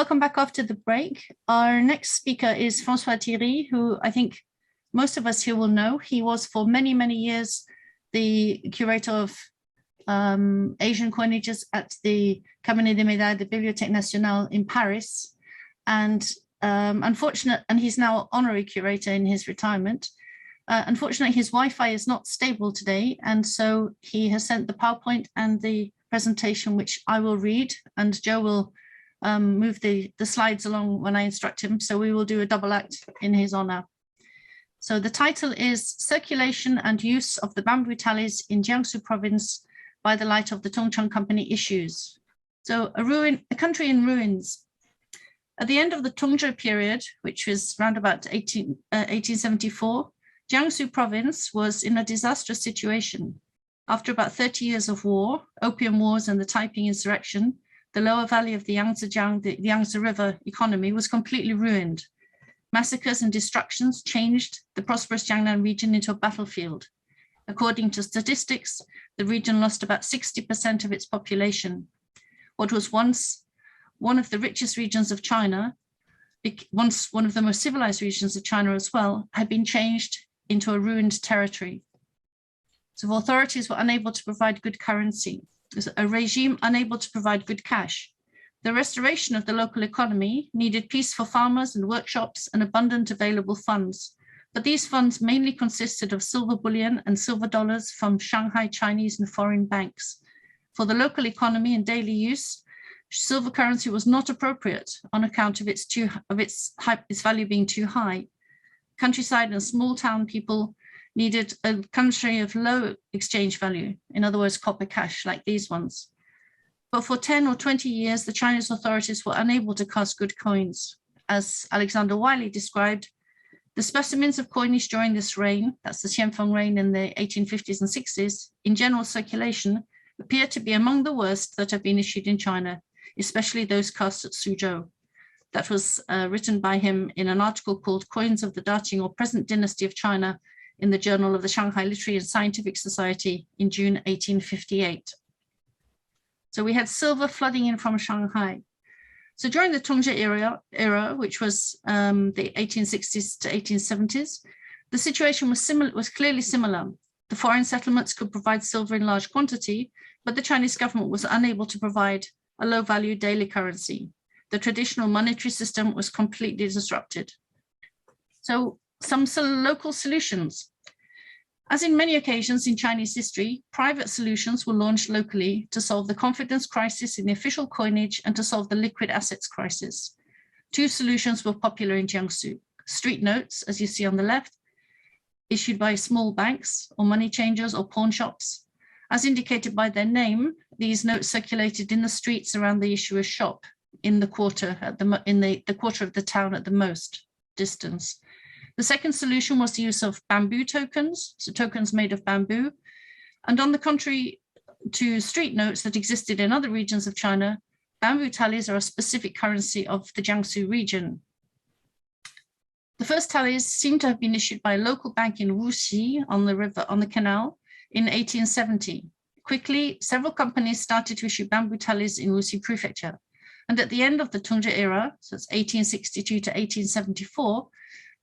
Welcome back after the break. Our next speaker is Francois Thierry, who I think most of us here will know. He was for many, many years the curator of Asian coinages at the Cabinet des Médailles de Bibliothèque Nationale in Paris. And he's now honorary curator in his retirement. Unfortunately, his Wi-Fi is not stable today. And so he has sent the PowerPoint and the presentation, which I will read, and Joe will move the slides along when I instruct him. So we will do a double act in his honor. So the title is Circulation and Use of the Bamboo Tallies in Jiangsu Province by the Light of the Tongcheng Company Issues. So a country in ruins. At the end of the Tongzhou period, which was around about 1874, Jiangsu Province was in a disastrous situation. After about 30 years of war, opium wars and the Taiping insurrection, the lower valley of the Yangtze River economy was completely ruined. Massacres and destructions changed the prosperous Jiangnan region into a battlefield. According to statistics, the region lost about 60% of its population. What was once one of the richest regions of China, once one of the most civilized regions of China as well, had been changed into a ruined territory. So authorities were unable to provide good currency. There's a regime unable to provide good cash. The restoration of the local economy needed peace for farmers and workshops and abundant available funds. But these funds mainly consisted of silver bullion and silver dollars from Shanghai Chinese and foreign banks. For the local economy and daily use, silver currency was not appropriate on account of its value being too high. Countryside and small town people needed a country of low exchange value, in other words, copper cash like these ones. But for 10 or 20 years, the Chinese authorities were unable to cast good coins. As Alexander Wiley described, the specimens of coinage during this reign, that's the Xianfeng reign in the 1850s and 60s, in general circulation, appear to be among the worst that have been issued in China, especially those cast at Suzhou. That was written by him in an article called Coins of the Daqing or Present Dynasty of China in the Journal of the Shanghai Literary and Scientific Society in June 1858. So we had silver flooding in from Shanghai. So during the Tongzhou era, which was the 1860s to 1870s, the situation was clearly similar. The foreign settlements could provide silver in large quantity, but the Chinese government was unable to provide a low-value daily currency. The traditional monetary system was completely disrupted. So some local solutions. As in many occasions in Chinese history, private solutions were launched locally to solve the confidence crisis in the official coinage and to solve the liquid assets crisis. Two solutions were popular in Jiangsu. Street notes, as you see on the left, issued by small banks or money changers or pawn shops. As indicated by their name, these notes circulated in the streets around the issuer's shop in the quarter the quarter of the town at the most distance. The second solution was the use of bamboo tokens, so tokens made of bamboo. And on the contrary to street notes that existed in other regions of China, bamboo tallies are a specific currency of the Jiangsu region. The first tallies seem to have been issued by a local bank in Wuxi on the canal in 1870. Quickly, several companies started to issue bamboo tallies in Wuxi Prefecture. And at the end of the Tongzhou era, so it's 1862 to 1874,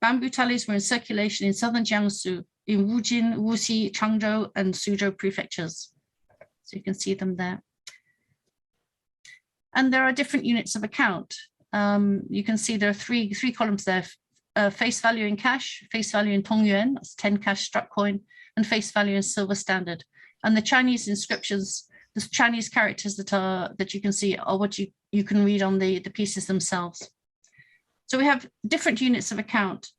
bamboo tallies were in circulation in southern Jiangsu, in Wujin, Wuxi, Changzhou, and Suzhou prefectures. So you can see them there. And there are different units of account. You can see there are three columns there. Face value in cash, face value in Tong Yuan, that's 10 cash struck coin, and face value in silver standard. And the Chinese inscriptions, the Chinese characters that you can see are what you can read on the pieces themselves. So we have different units of account.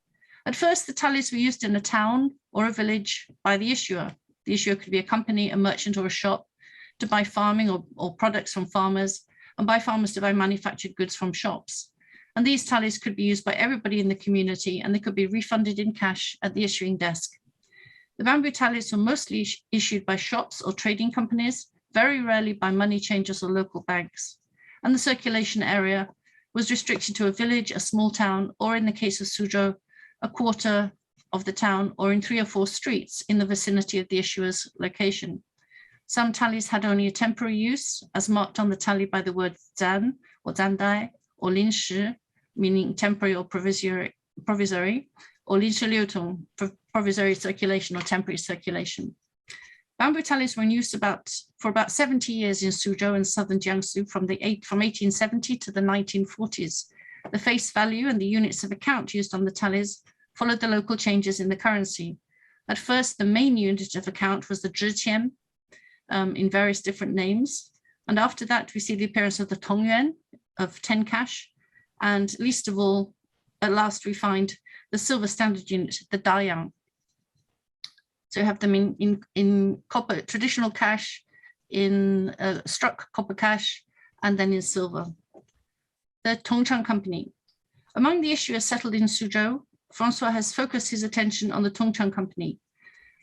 At first, the tallies were used in a town or a village by the issuer. The issuer could be a company, a merchant, or a shop to buy farming or products from farmers, and by farmers to buy manufactured goods from shops. And these tallies could be used by everybody in the community, and they could be refunded in cash at the issuing desk. The bamboo tallies were mostly issued by shops or trading companies, very rarely by money changers or local banks. And the circulation area was restricted to a village, a small town, or in the case of Suzhou, a quarter of the town, or in 3 or 4 streets in the vicinity of the issuer's location. Some tallies had only a temporary use, as marked on the tally by the word zan or zandai, or 临时, meaning temporary or provisory, or 临时流通, provisory circulation or temporary circulation. Bamboo tallies were in use for about 70 years in Suzhou and southern Jiangsu from 1870 to the 1940s. The face value and the units of account used on the tallies followed the local changes in the currency. At first, the main unit of account was the zhiqian, in various different names. And after that, we see the appearance of the Tongyuan of 10 cash. And least of all, at last, we find the silver standard unit, the Dayang. So you have them in copper, traditional cash, in struck copper cash, and then in silver. The Tongcheng Company. Among the issuers settled in Suzhou, Francois has focused his attention on the Tongcheng Company.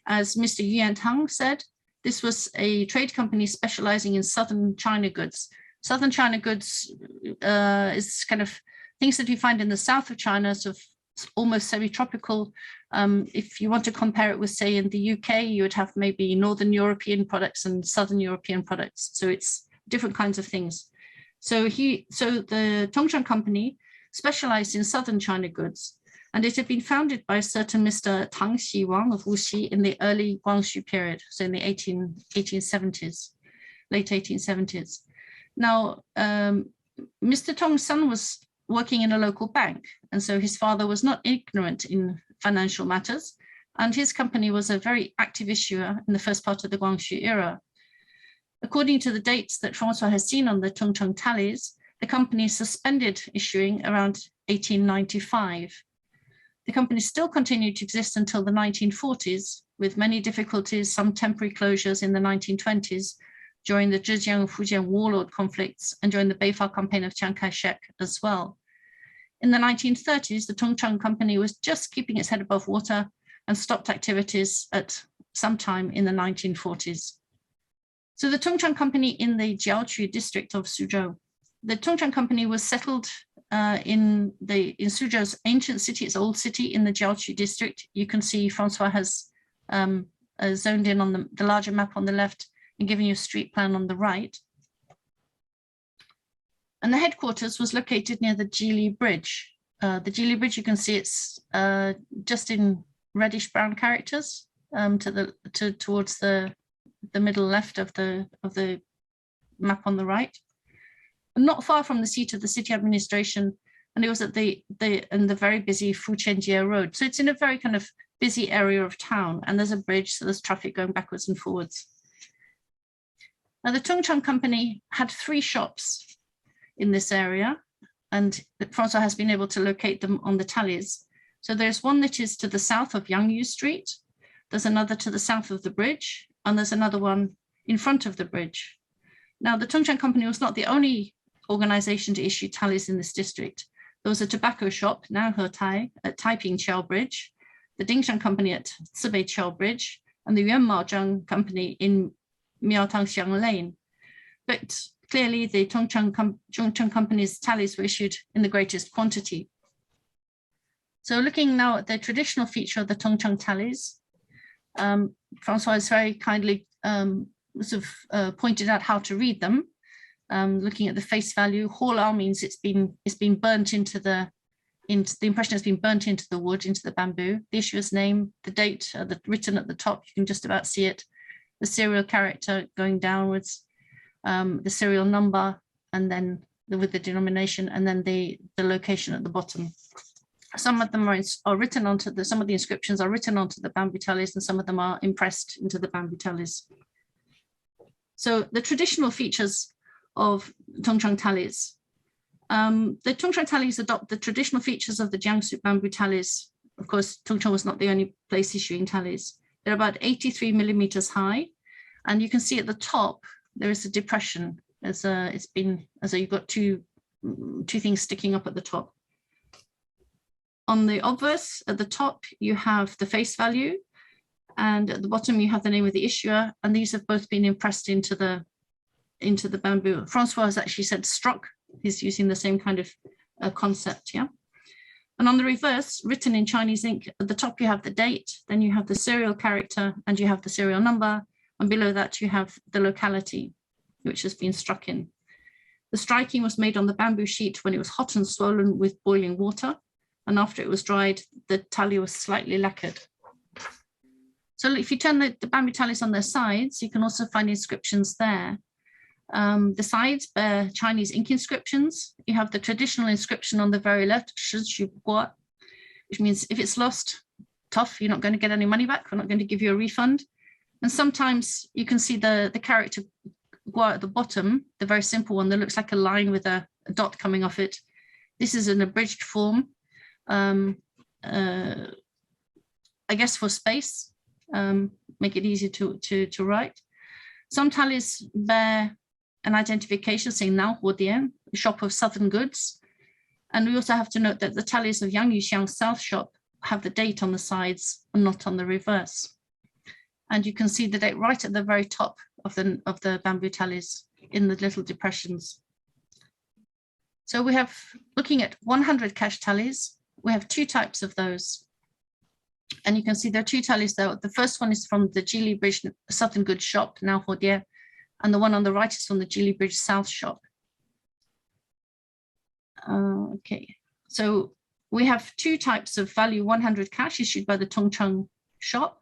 As Mr. Yuan Tang said, this was a trade company specializing in southern China goods. Southern China goods is kind of things that you find in the south of China, sort of almost semi-tropical. If you want to compare it with, say, in the UK, you would have maybe Northern European products and Southern European products. So it's different kinds of things. So the Tongcheng Company specialized in southern China goods, and it had been founded by a certain Mr. Tang Xiwang of Wuxi in the early Guangxu period, so in the 1870s, late 1870s. Now, Mr. Tong's son was working in a local bank, and so his father was not ignorant in financial matters, and his company was a very active issuer in the first part of the Guangxu era. According to the dates that Francois has seen on the Tongcheng tallies, the company suspended issuing around 1895. The company still continued to exist until the 1940s, with many difficulties, some temporary closures in the 1920s, during the Zhejiang-Fujian warlord conflicts and during the Beifar campaign of Chiang Kai-shek as well. In the 1930s, the Tongcheng Company was just keeping its head above water and stopped activities at some time in the 1940s. So the Tongcheng Company in the Jiangsu district of Suzhou. The Tongcheng Company was settled in Suzhou's ancient city, its old city in the Jiangsu district. You can see Francois has zoned in on the larger map on the left and given you a street plan on the right. And the headquarters was located near the Jili Bridge. The Jili Bridge, you can see it's just in reddish brown characters towards the middle left of the map on the right. And not far from the seat of the city administration, and it was at the very busy Fuqianjie Road. So it's in a very kind of busy area of town, and there's a bridge, so there's traffic going backwards and forwards. Now, the Tongcheng Company had 3 shops in this area, and Francois has been able to locate them on the tallies. So there's one that is to the south of Yangyu Street, there's another to the south of the bridge, and there's another one in front of the bridge. Now, the Tongcheng Company was not the only organization to issue tallies in this district. There was a tobacco shop, now Hetai, at Taipingqiao Bridge, the Dingshan Company at Sibeiqiao Bridge, and the Yuanmaozhang Company in Miaotangxiang Lane. But clearly, the Tongcheng Company's tallies were issued in the greatest quantity. So looking now at the traditional feature of the Tongcheng tallies, Francois has very kindly pointed out how to read them. Looking at the face value, Hola means it's been burnt into the impression has been burnt into the wood, into the bamboo. The issuer's name, the date, written at the top, you can just about see it. The serial character going downwards, the serial number, and then with the denomination, and then the location at the bottom. Some of them are written onto some of the inscriptions are written onto the bamboo tallies, and some of them are impressed into the bamboo tallies. So the traditional features of Tongcheng tallies. The Tongcheng tallies adopt the traditional features of the Jiangsu bamboo tallies. Of course, Tongcheng was not the only place issuing tallies. They're about 83 millimeters high, and you can see at the top there is a depression. You've got two things sticking up at the top. On the obverse at the top, you have the face value, and at the bottom you have the name of the issuer, and these have both been impressed into the bamboo. Francois has actually said struck. He's using the same kind of concept, yeah. And on the reverse, written in Chinese ink, at the top you have the date, then you have the serial character, and you have the serial number, and below that you have the locality, which has been struck in. The striking was made on the bamboo sheet when it was hot and swollen with boiling water, and after it was dried, the tally was slightly lacquered. So if you turn the bamboo tallies on their sides, you can also find inscriptions there. The sides bear Chinese ink inscriptions. You have the traditional inscription on the very left, which means if it's lost, tough, you're not going to get any money back, we're not going to give you a refund. And sometimes you can see the character gua at the bottom, the very simple one that looks like a line with a dot coming off it. This is an abridged form, I guess for space, make it easier to write. Some tallies bear an identification saying Nao Huodian, shop of southern goods. And we also have to note that the tallies of Yang Yuxiang South shop have the date on the sides and not on the reverse. And you can see the date right at the very top of the bamboo tallies in the little depressions. So we have, looking at 100 cash tallies, we have two types of those. And you can see there are two tallies there. The first one is from the Jili Bridge Southern Goods shop, Nao Huodian, and the one on the right is from the Jili Bridge South shop. Okay, so we have two types of value 100 cash issued by the Tongcheng shop.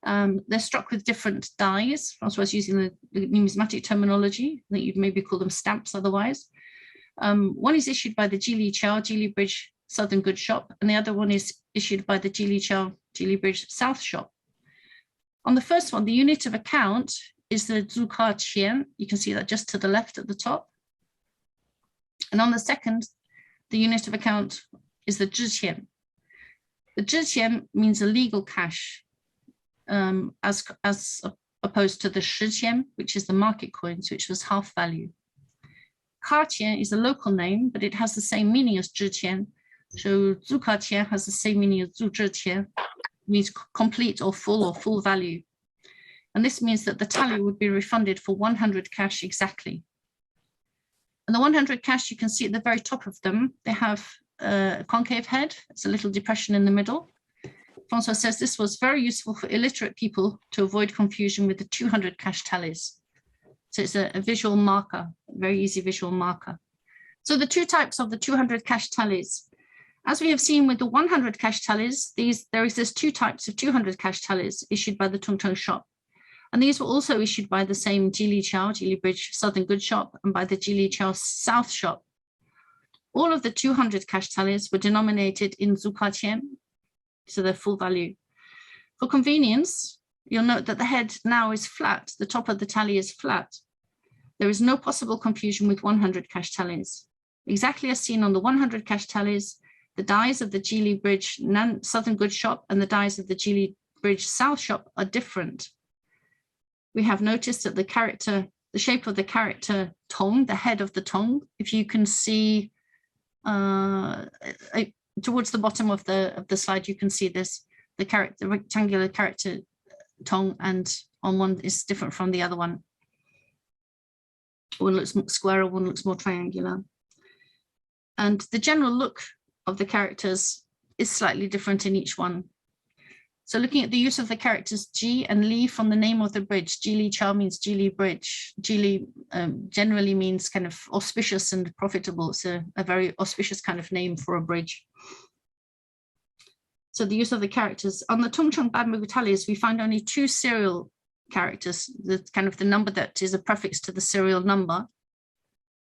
They're struck with different dies. Francois was using the numismatic terminology, that you'd maybe call them stamps otherwise. One is issued by the Jili Bridge Southern Goods shop, and the other one is issued by the Jili Bridge South shop. On the first one, the unit of account is the Zuka-qian. You can see that just to the left at the top. And on the second, the unit of account is the zhiqian. The zhiqian means a legal cash, as opposed to the shiqian, which is the market coins, which was half value. Kaqian is a local name, but it has the same meaning as zhiqian. So Zuka-qian has the same meaning as zuzhiqian, means complete or full value. And this means that the tally would be refunded for 100 cash exactly. And the 100 cash, you can see at the very top of them, they have a concave head. It's a little depression in the middle. Francois says this was very useful for illiterate people to avoid confusion with the 200 cash tallies. So it's a visual marker, a very easy visual marker. So the two types of the 200 cash tallies. As we have seen with the 100 cash tallies, there exist two types of 200 cash tallies issued by the Tongtong shop. And these were also issued by the same Jili Bridge Southern Goods shop and by the Jili South shop. All of the 200 cash tallies were denominated in Zuka-qian, so their full value. For convenience, you'll note that the head now is flat, the top of the tally is flat. There is no possible confusion with 100 cash tallies. Exactly as seen on the 100 cash tallies, the dies of the Jili Bridge Southern Goods shop and the dies of the Jili Bridge South shop are different. We have noticed that the shape of the character Tong, the head of the Tong, if you can see towards the bottom of the slide, you can see this, the rectangular character Tong, and on one is different from the other one. One looks square, one looks more triangular. And the general look of the characters is slightly different in each one. So looking at the use of the characters Ji and Li from the name of the bridge, Jili Chao means Jili Bridge. Jili generally means kind of auspicious and profitable. It's a very auspicious kind of name for a bridge. So the use of the characters. On the Tongcheng bamboo tallies, we find only two serial characters, the kind of the number that is a prefix to the serial number.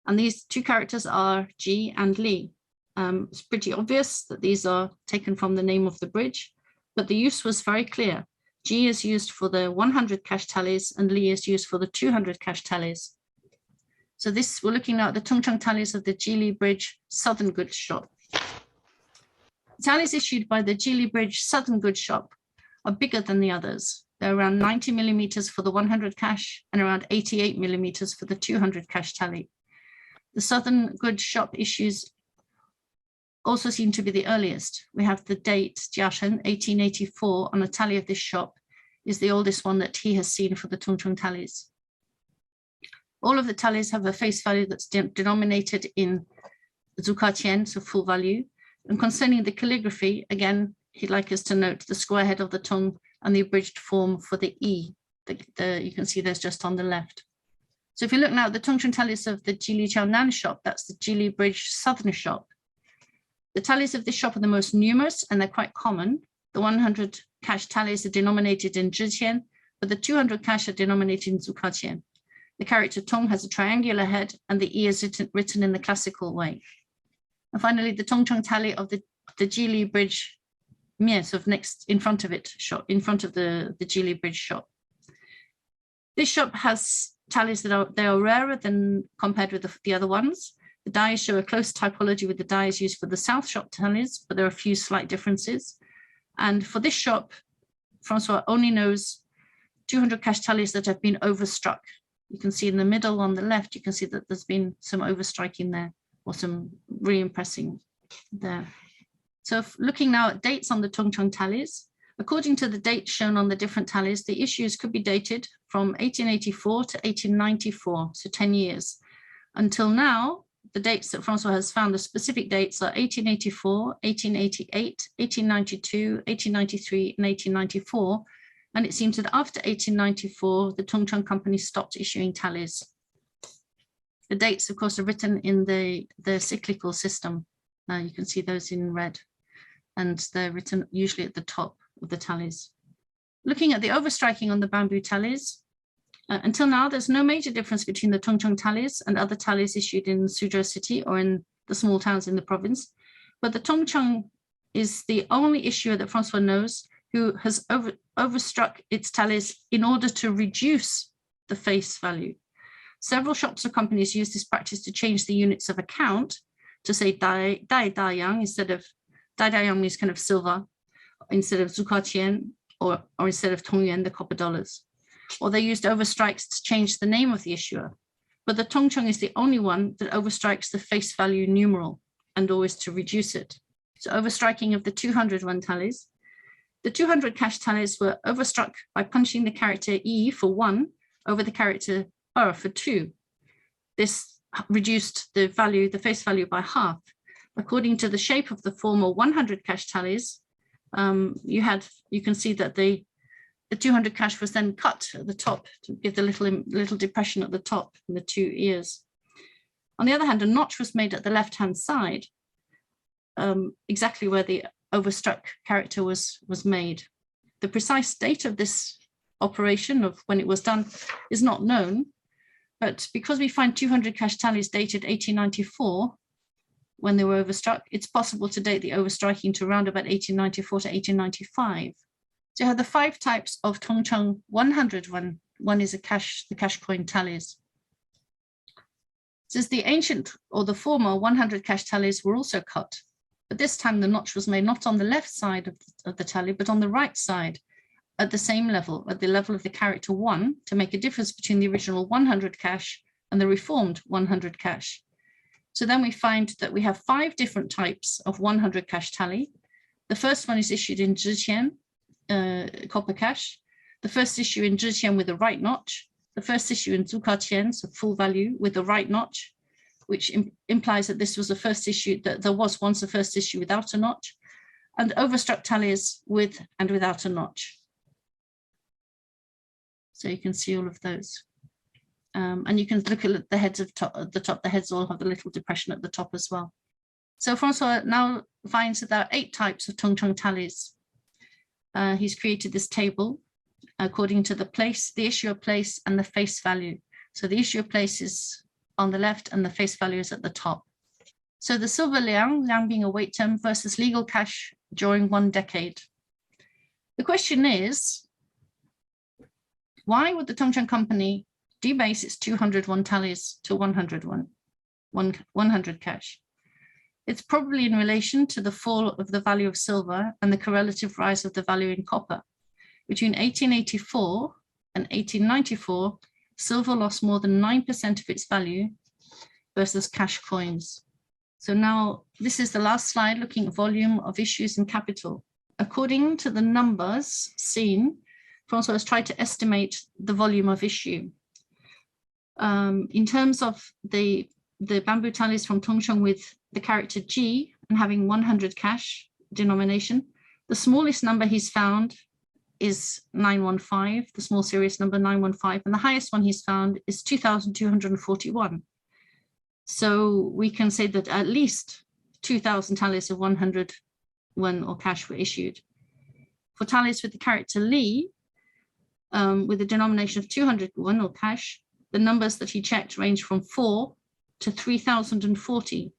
And these two characters are Ji and Li. It's pretty obvious that these are taken from the name of the bridge, but the use was very clear. Ji is used for the 100 cash tallies and Li is used for the 200 cash tallies. So this, we're looking at the Tongcheng tallies of the Jili Bridge Southern Goods shop. Tallies issued by the Jili Bridge Southern Goods shop are bigger than the others. They're around 90 millimeters for the 100 cash and around 88 millimeters for the 200 cash tally. The Southern Goods shop issues also seem to be the earliest. We have the date, Jiashen, 1884, on a tally of this shop is the oldest one that he has seen for the Tongcheng tallies. All of the tallies have a face value that's denominated in Zuka-qian, so full value. And concerning the calligraphy, again, he'd like us to note the square head of the Tong and the abridged form for the E. You can see there's just on the left. So if you look now at the Tongcheng tallies of the Jili Jiaonan shop, that's the Jili Bridge Southern shop. The tallies of this shop are the most numerous and they're quite common. The 100 cash tallies are denominated in zhiqian, but the 200 cash are denominated in zukaqian. The character Tong has a triangular head and the E is written in the classical way. And finally, the Tongcheng tally of the Jili Bridge Mies of next in front of it shop, in front of the Jili Bridge shop. This shop has tallies that are rarer than compared with the other ones. The dies show a close typology with the dies used for the South shop tallies, but there are a few slight differences. And for this shop, Francois only knows 200 cash tallies that have been overstruck. You can see in the middle on the left, you can see that there's been some overstriking there or some re-impressing there. So looking now at dates on the Tongcheng tallies, according to the dates shown on the different tallies, the issues could be dated from 1884 to 1894, so 10 years. Until now, the dates that Francois has found, the specific dates are 1884, 1888, 1892, 1893, and 1894. And it seems that after 1894, the Tongcheng Company stopped issuing tallies. The dates, of course, are written in the cyclical system. You can see those in red, and they're written usually at the top of the tallies. Looking at the overstriking on the bamboo tallies, until now, there's no major difference between the Tongcheng tallies and other tallies issued in Suzhou city or in the small towns in the province. But the Tongcheng is the only issuer that Francois knows who has overstruck its tallies in order to reduce the face value. Several shops or companies use this practice to change the units of account to say dai yang instead of dai yang means kind of silver, instead of zukaqian or instead of tongyuan, the copper dollars. Or they used overstrikes to change the name of the issuer. But the Tongcheng is the only one that overstrikes the face value numeral and always to reduce it. So overstriking of the 200 one tallies. The 200 cash tallies were overstruck by punching the character E for 1 over the character R for 2. This reduced the value, the face value, by half. According to the shape of the former 100 cash tallies, you can see that the 200 cash was then cut at the top to give the little depression at the top in the 2 ears. On the other hand, a notch was made at the left-hand side, exactly where the overstruck character was made. The precise date of this operation, of when it was done, is not known, but because we find 200 cash tallies dated 1894, when they were overstruck, it's possible to date the overstriking to around about 1894 to 1895. So you have the 5 types of Tongcheng 100 one. One is the cash coin tallies. Since the ancient or the former 100 cash tallies were also cut, but this time the notch was made not on the left side of the tally, but on the right side at the same level, at the level of the character 1, to make a difference between the original 100 cash and the reformed 100 cash. So then we find that we have 5 different types of 100 cash tally. The first one is issued in zhiqian, copper cash. The first issue in zhiqian with a right notch. The first issue in zukaqian, so full value, with a right notch, which implies that this was the first issue, that there was once a first issue without a notch, and overstruck tallies with and without a notch. So you can see all of those. And you can look at the heads at the top, the heads all have the little depression at the top as well. So Francois now finds that there are 8 types of Tongcheng tallies. He's created this table according to the place, the issuer place, and the face value. So the issuer place is on the left and the face value is at the top. So the silver liang being a weight term versus legal cash during 1 decade. The question is, why would the Tongcheng Company debase its 201 tallies to 100 cash? It's probably in relation to the fall of the value of silver and the correlative rise of the value in copper. Between 1884 and 1894, silver lost more than 9% of its value versus cash coins. So now this is the last slide looking at volume of issues and capital. According to the numbers seen, Francois has tried to estimate the volume of issue. In terms of the bamboo tallies from Tongcheng with the character G and having 100 cash denomination, the smallest number he's found is 915, the small series number 915, and the highest one he's found is 2,241. So we can say that at least 2,000 tallies of 100 won or cash were issued. For tallies with the character Li, with a denomination of 200 won or cash, the numbers that he checked range from 4 to 3,040,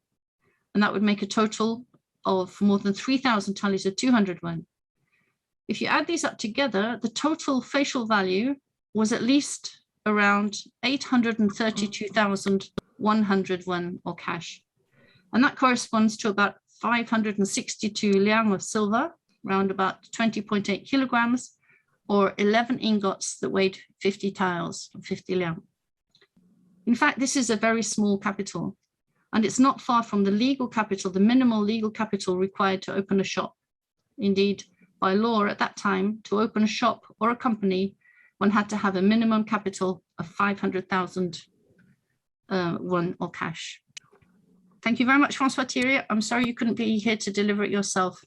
and that would make a total of more than 3,000 tallies of 200 won. If you add these up together, the total facial value was at least around 832,100 won or cash. And that corresponds to about 562 liang of silver, around about 20.8 kilograms, or 11 ingots that weighed 50 tiles, 50 liang. In fact, this is a very small capital, and it's not far from the legal capital, the minimal legal capital required to open a shop. Indeed, by law at that time, to open a shop or a company, one had to have a minimum capital of 500,000 won or cash. Thank you very much, Francois Thierry. I'm sorry you couldn't be here to deliver it yourself.